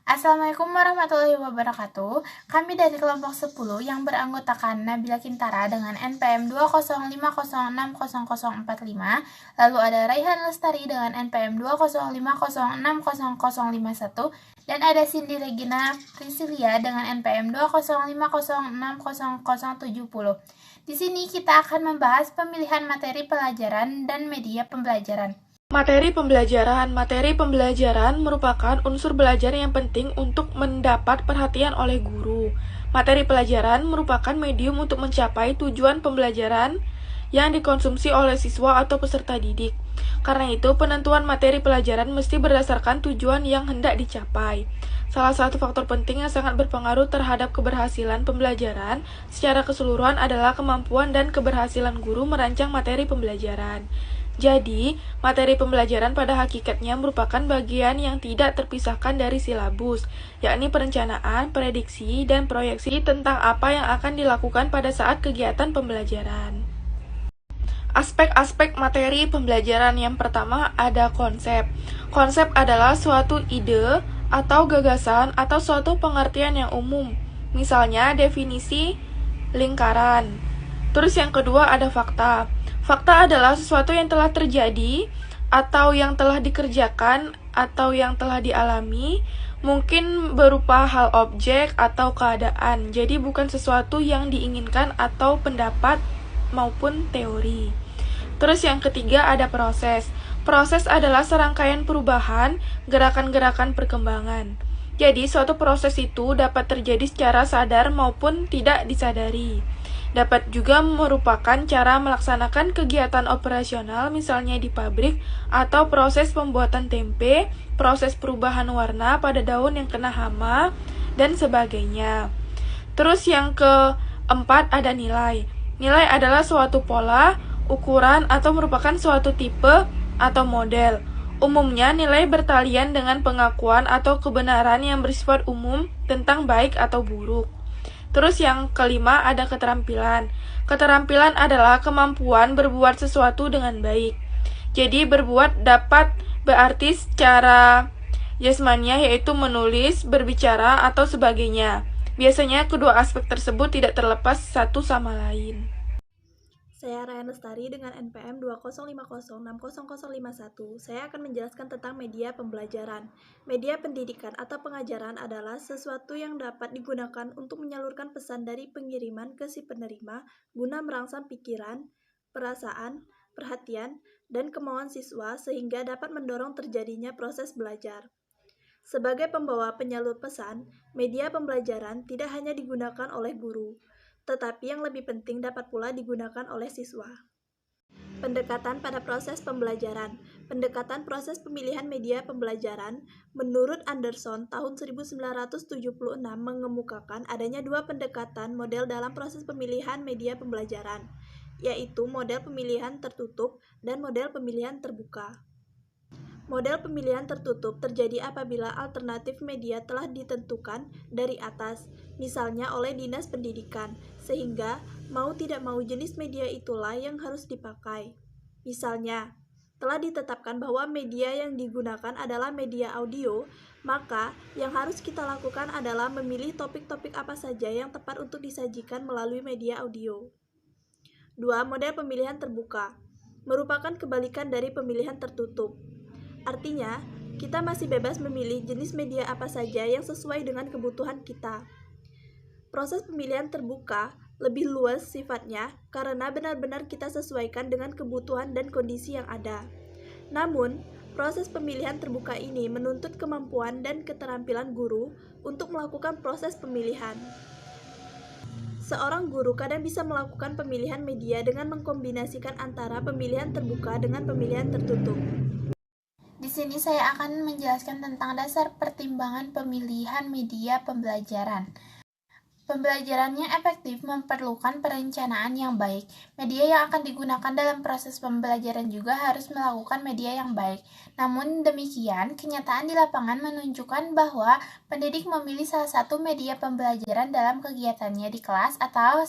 Assalamualaikum warahmatullahi wabarakatuh. Kami dari kelompok 10 yang beranggotakan Nabila Kintara dengan NPM 205060045, lalu ada Raihan Lestari dengan NPM 205060051, dan ada Cindy Regina Priscilia dengan NPM 205060070. Di sini kita akan membahas pemilihan materi pelajaran dan media pembelajaran. Materi pembelajaran merupakan unsur belajar yang penting untuk mendapat perhatian oleh guru. Materi pelajaran merupakan medium untuk mencapai tujuan pembelajaran yang dikonsumsi oleh siswa atau peserta didik. Karena itu, penentuan materi pelajaran mesti berdasarkan tujuan yang hendak dicapai. Salah satu faktor penting yang sangat berpengaruh terhadap keberhasilan pembelajaran secara keseluruhan adalah kemampuan dan keberhasilan guru merancang materi pembelajaran. Jadi, materi pembelajaran pada hakikatnya merupakan bagian yang tidak terpisahkan dari silabus, yakni perencanaan, prediksi, dan proyeksi tentang apa yang akan dilakukan pada saat kegiatan pembelajaran. Aspek-aspek materi pembelajaran yang pertama ada konsep. Konsep adalah suatu ide atau gagasan atau suatu pengertian yang umum. Misalnya definisi lingkaran. Terus yang kedua ada fakta. Fakta adalah sesuatu yang telah terjadi atau yang telah dikerjakan atau yang telah dialami, mungkin berupa hal objek atau keadaan. Jadi bukan sesuatu yang diinginkan atau pendapat maupun teori. Terus yang ketiga ada proses. Proses adalah serangkaian perubahan, gerakan-gerakan perkembangan. Jadi suatu proses itu dapat terjadi secara sadar maupun tidak disadari. Dapat juga merupakan cara melaksanakan kegiatan operasional, misalnya di pabrik, atau proses pembuatan tempe, proses perubahan warna pada daun yang kena hama, dan sebagainya. Terus yang keempat ada nilai. Nilai adalah suatu pola, ukuran, atau merupakan suatu tipe atau model. Umumnya, nilai bertalian dengan pengakuan atau kebenaran yang bersifat umum tentang baik atau buruk. Terus yang kelima ada keterampilan. Keterampilan adalah kemampuan berbuat sesuatu dengan baik. Jadi berbuat dapat berarti secara jasmania, yaitu menulis, berbicara, atau sebagainya. Biasanya kedua aspek tersebut tidak terlepas satu sama lain. Saya Raihan Lestari dengan NPM 205060051. Saya akan menjelaskan tentang media pembelajaran. Media pendidikan atau pengajaran adalah sesuatu yang dapat digunakan untuk menyalurkan pesan dari pengiriman ke si penerima guna merangsang pikiran, perasaan, perhatian, dan kemauan siswa sehingga dapat mendorong terjadinya proses belajar. Sebagai pembawa penyalur pesan, media pembelajaran tidak hanya digunakan oleh guru, tetapi yang lebih penting dapat pula digunakan oleh siswa. Pendekatan pada proses pembelajaran. Pendekatan proses pemilihan media pembelajaran menurut Anderson tahun 1976 mengemukakan adanya dua pendekatan model dalam proses pemilihan media pembelajaran, yaitu model pemilihan tertutup dan model pemilihan terbuka. Model pemilihan tertutup terjadi apabila alternatif media telah ditentukan dari atas, misalnya oleh Dinas Pendidikan, sehingga mau tidak mau jenis media itulah yang harus dipakai. Misalnya, telah ditetapkan bahwa media yang digunakan adalah media audio, maka yang harus kita lakukan adalah memilih topik-topik apa saja yang tepat untuk disajikan melalui media audio. 2. Model pemilihan terbuka merupakan kebalikan dari pemilihan tertutup. Artinya, kita masih bebas memilih jenis media apa saja yang sesuai dengan kebutuhan kita. Proses pemilihan terbuka lebih luas sifatnya karena benar-benar kita sesuaikan dengan kebutuhan dan kondisi yang ada. Namun, proses pemilihan terbuka ini menuntut kemampuan dan keterampilan guru untuk melakukan proses pemilihan. Seorang guru kadang bisa melakukan pemilihan media dengan mengkombinasikan antara pemilihan terbuka dengan pemilihan tertutup. Di sini saya akan menjelaskan tentang dasar pertimbangan pemilihan media pembelajaran. Pembelajarannya efektif memerlukan perencanaan yang baik. Media yang akan digunakan dalam proses pembelajaran juga harus melakukan media yang baik. Namun demikian, kenyataan di lapangan menunjukkan bahwa pendidik memilih salah satu media pembelajaran dalam kegiatannya di kelas atau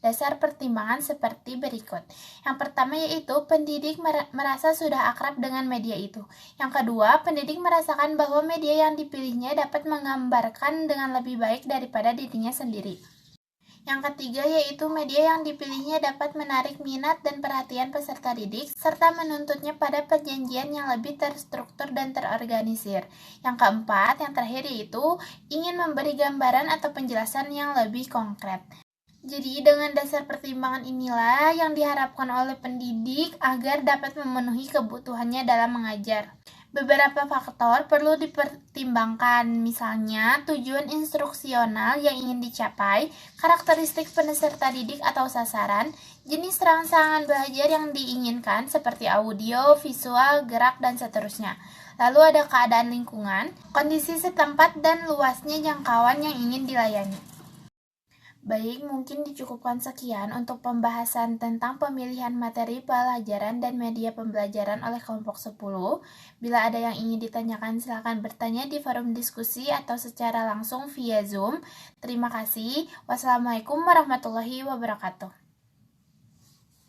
dasar pertimbangan seperti berikut. Yang pertama yaitu pendidik merasa sudah akrab dengan media itu. Yang kedua, pendidik merasakan bahwa media yang dipilihnya dapat menggambarkan dengan lebih baik daripada dirinya sendiri. Yang ketiga yaitu media yang dipilihnya dapat menarik minat dan perhatian peserta didik serta menuntutnya pada perjanjian yang lebih terstruktur dan terorganisir. Yang keempat, yang terakhir yaitu ingin memberi gambaran atau penjelasan yang lebih konkret. Jadi dengan dasar pertimbangan inilah yang diharapkan oleh pendidik agar dapat memenuhi kebutuhannya dalam mengajar. Beberapa faktor perlu dipertimbangkan, misalnya tujuan instruksional yang ingin dicapai, karakteristik peserta didik atau sasaran, jenis rangsangan belajar yang diinginkan seperti audio, visual, gerak, dan seterusnya. Lalu ada keadaan lingkungan, kondisi setempat, dan luasnya jangkauan yang ingin dilayani. Baik, mungkin dicukupkan sekian untuk pembahasan tentang pemilihan materi pelajaran dan media pembelajaran oleh kelompok 10. Bila ada yang ingin ditanyakan, silakan bertanya di forum diskusi atau secara langsung via Zoom. Terima kasih. Wassalamualaikum warahmatullahi wabarakatuh.